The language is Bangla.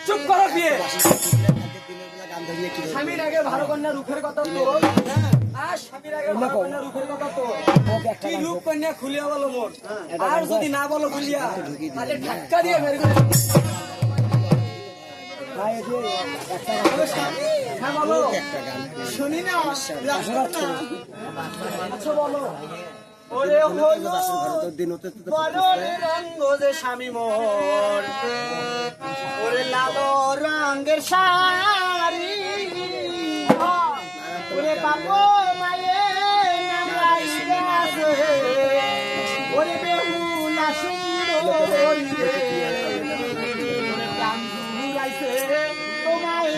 চুপ করো বিয়ে স্বামীর আগে ভালো কন্যা রূপের কথা তো স্বামীর আগে ভালো কন্যা রূপের কথা তো কি রূপ কন্যা খুলিয়া বলো মোর আর যদি না বলো খুলিয়া তাহলে ধাক্কা দিয়ে বের করে হ্যাঁ বলো শুনি না আচ্ছা বলো ওরে হলো রঙ্গ যে স্বামী মোর ওরে লাল রঙের শাড়ি ওরে বাপো মায়ে ওরে বেহুলা সুন্দরী তোমায়